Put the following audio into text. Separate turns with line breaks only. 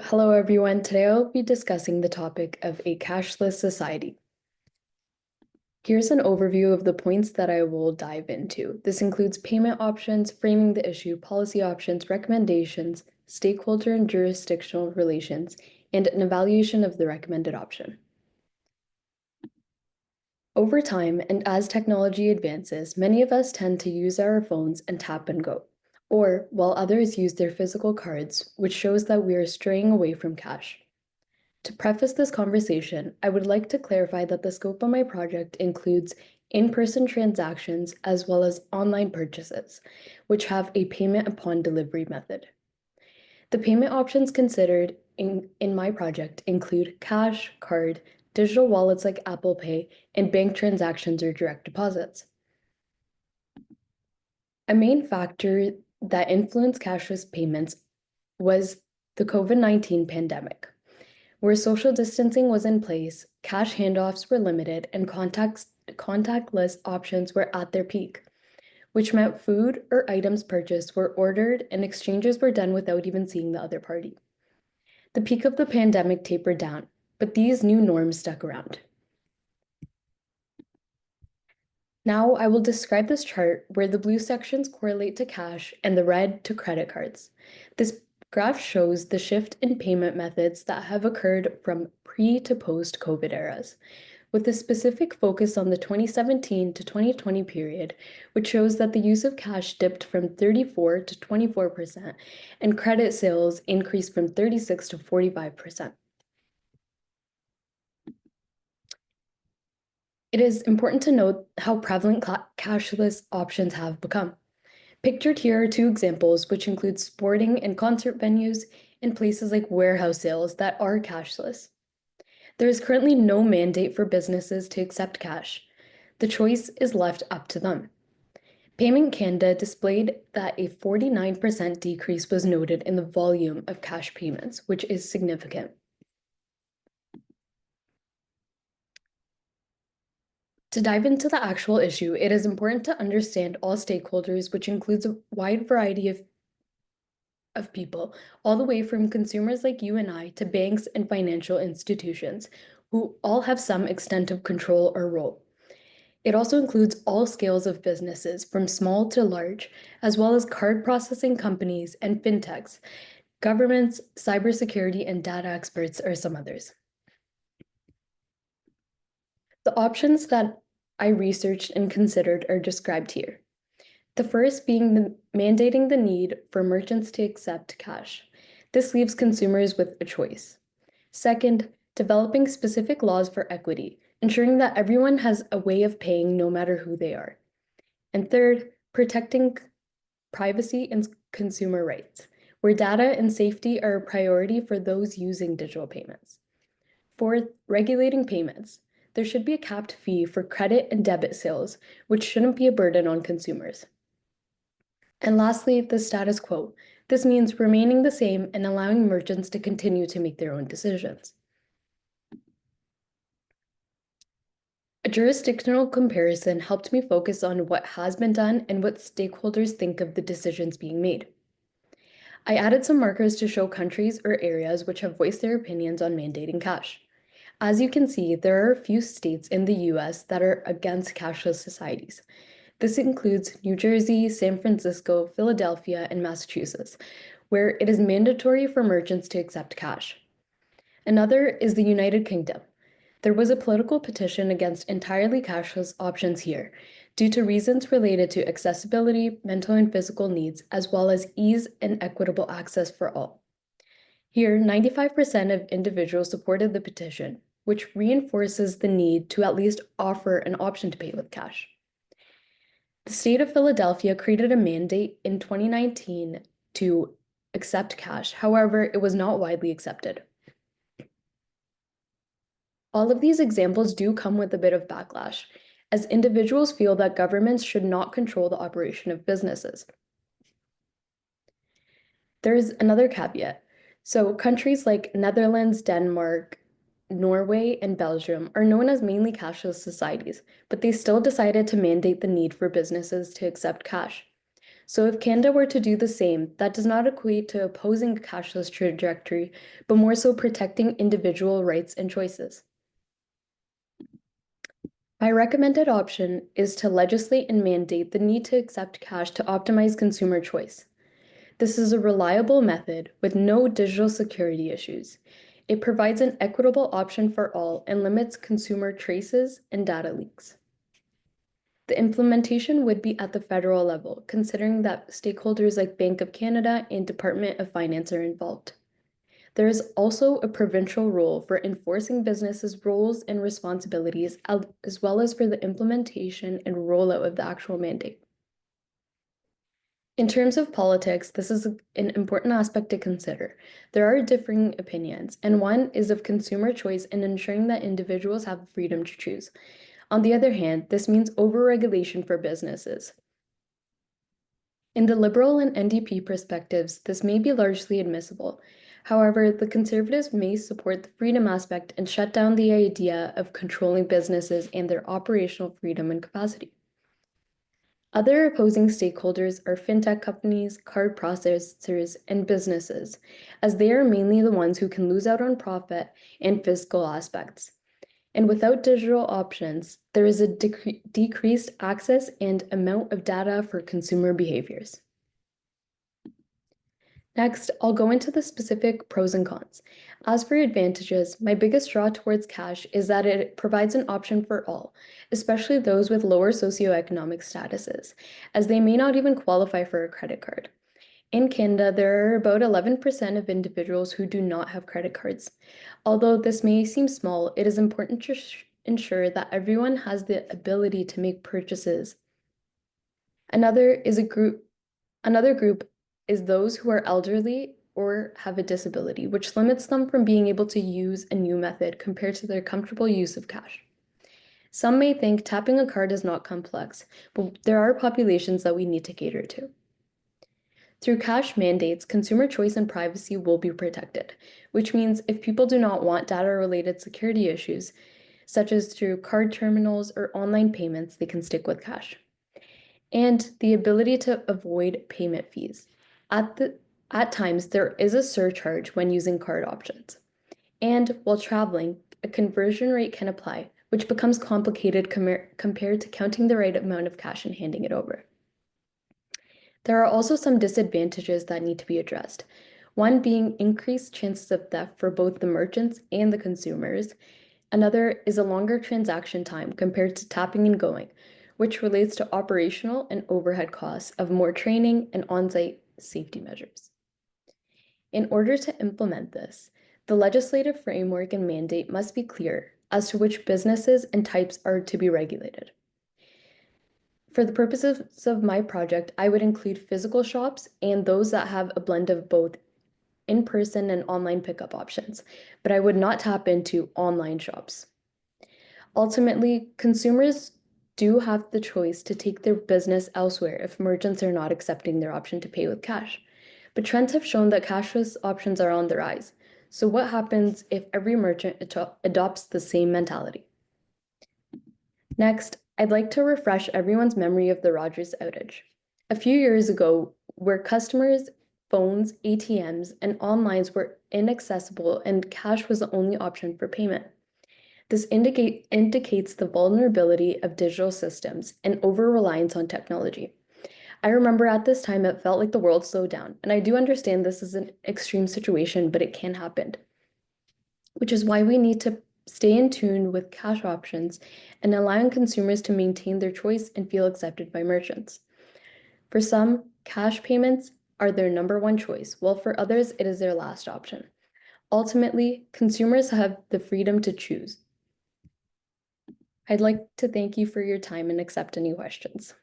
Hello, everyone. Today I'll be discussing the topic of a cashless society. Here's an overview of the points that I will dive into. This includes payment options, framing the issue, policy options, recommendations, stakeholder and jurisdictional relations, and an evaluation of the recommended option. Over time, and as technology advances, many of us tend to use our phones and tap and go, or while others use their physical cards, which shows that we are straying away from cash. To preface this conversation, I would like to clarify that the scope of my project includes in-person transactions as well as online purchases, which have a payment upon delivery method. The payment options considered in my project include cash, card, digital wallets like Apple Pay, and bank transactions or direct deposits. A main factor that influenced cashless payments was the COVID-19 pandemic, where social distancing was in place, cash handoffs were limited, and contactless options were at their peak, which meant food or items purchased were ordered and exchanges were done without even seeing the other party. The peak of the pandemic tapered down, but these new norms stuck around. Now I will describe this chart where the blue sections correlate to cash and the red to credit cards. This graph shows the shift in payment methods that have occurred from pre to post COVID eras, with a specific focus on the 2017 to 2020 period, which shows that the use of cash dipped from 34 to 24%, and credit sales increased from 36 to 45%. It is important to note how prevalent cashless options have become. Pictured here are two examples, which include sporting and concert venues and places like warehouse sales that are cashless. There is currently no mandate for businesses to accept cash. The choice is left up to them. Payment Canada displayed that a 49% decrease was noted in the volume of cash payments, which is significant. To dive into the actual issue, it is important to understand all stakeholders, which includes a wide variety of people, all the way from consumers like you and I to banks and financial institutions, who all have some extent of control or role. It also includes all scales of businesses, from small to large, as well as card processing companies and fintechs. Governments, cybersecurity, and data experts are some others. The options that I researched and considered are described here. The first being mandating the need for merchants to accept cash. This leaves consumers with a choice. Second, developing specific laws for equity, ensuring that everyone has a way of paying no matter who they are. And third, protecting privacy and consumer rights, where data and safety are a priority for those using digital payments. Fourth, regulating payments. There should be a capped fee for credit and debit sales, which shouldn't be a burden on consumers. And lastly, the status quo. This means remaining the same and allowing merchants to continue to make their own decisions. A jurisdictional comparison helped me focus on what has been done and what stakeholders think of the decisions being made. I added some markers to show countries or areas which have voiced their opinions on mandating cash. As you can see, there are a few states in the US that are against cashless societies. This includes New Jersey, San Francisco, Philadelphia, and Massachusetts, where it is mandatory for merchants to accept cash. Another is the United Kingdom. There was a political petition against entirely cashless options here, due to reasons related to accessibility, mental and physical needs, as well as ease and equitable access for all. Here, 95% of individuals supported the petition, which reinforces the need to at least offer an option to pay with cash. The state of Philadelphia created a mandate in 2019 to accept cash. However, it was not widely accepted. All of these examples do come with a bit of backlash, as individuals feel that governments should not control the operation of businesses. There's another caveat. So countries like Netherlands, Denmark, Norway, and Belgium are known as mainly cashless societies, but they still decided to mandate the need for businesses to accept cash. So if Canada were to do the same, that does not equate to opposing a cashless trajectory, but more so protecting individual rights and choices. My recommended option is to legislate and mandate the need to accept cash to optimize consumer choice. This is a reliable method with no digital security issues. It provides an equitable option for all and limits consumer traces and data leaks. The implementation would be at the federal level, considering that stakeholders like Bank of Canada and Department of Finance are involved. There is also a provincial role for enforcing businesses' roles and responsibilities, as well as for the implementation and rollout of the actual mandate. In terms of politics, this is an important aspect to consider. There are differing opinions, and one is of consumer choice and ensuring that individuals have the freedom to choose. On the other hand, this means overregulation for businesses. In the Liberal and NDP perspectives, this may be largely admissible. However, the Conservatives may support the freedom aspect and shut down the idea of controlling businesses and their operational freedom and capacity. Other opposing stakeholders are fintech companies, card processors, and businesses, as they are mainly the ones who can lose out on profit and fiscal aspects. And without digital options, there is a decreased access and amount of data for consumer behaviors. Next, I'll go into the specific pros and cons. As for advantages, my biggest draw towards cash is that it provides an option for all, especially those with lower socioeconomic statuses, as they may not even qualify for a credit card. In Canada, there are about 11% of individuals who do not have credit cards. Although this may seem small, it is important to ensure that everyone has the ability to make purchases. Another group is those who are elderly or have a disability, which limits them from being able to use a new method compared to their comfortable use of cash. Some may think tapping a card is not complex, but there are populations that we need to cater to. Through cash mandates, consumer choice and privacy will be protected, which means if people do not want data-related security issues, such as through card terminals or online payments, they can stick with cash. And the ability to avoid payment fees. At times, there is a surcharge when using card options. And while traveling, a conversion rate can apply, which becomes complicated compared to counting the right amount of cash and handing it over. There are also some disadvantages that need to be addressed. One being increased chances of theft for both the merchants and the consumers. Another is a longer transaction time compared to tapping and going, which relates to operational and overhead costs of more training and on-site safety measures. In order to implement this, the legislative framework and mandate must be clear as to which businesses and types are to be regulated. For the purposes of my project, I would include physical shops and those that have a blend of both in-person and online pickup options, but I would not tap into online shops. Ultimately, consumers do have the choice to take their business elsewhere if merchants are not accepting their option to pay with cash. But trends have shown that cashless options are on the rise. So what happens if every merchant adopts the same mentality? Next, I'd like to refresh everyone's memory of the Rogers outage. A few years ago, where customers' phones, ATMs, and onlines were inaccessible and cash was the only option for payment. This indicates the vulnerability of digital systems and over-reliance on technology. I remember at this time it felt like the world slowed down, and I do understand this is an extreme situation, but it can happen, which is why we need to stay in tune with cash options and allowing consumers to maintain their choice and feel accepted by merchants. For some, cash payments are their number one choice, while for others, it is their last option. Ultimately, consumers have the freedom to choose. I'd like to thank you for your time and accept any questions.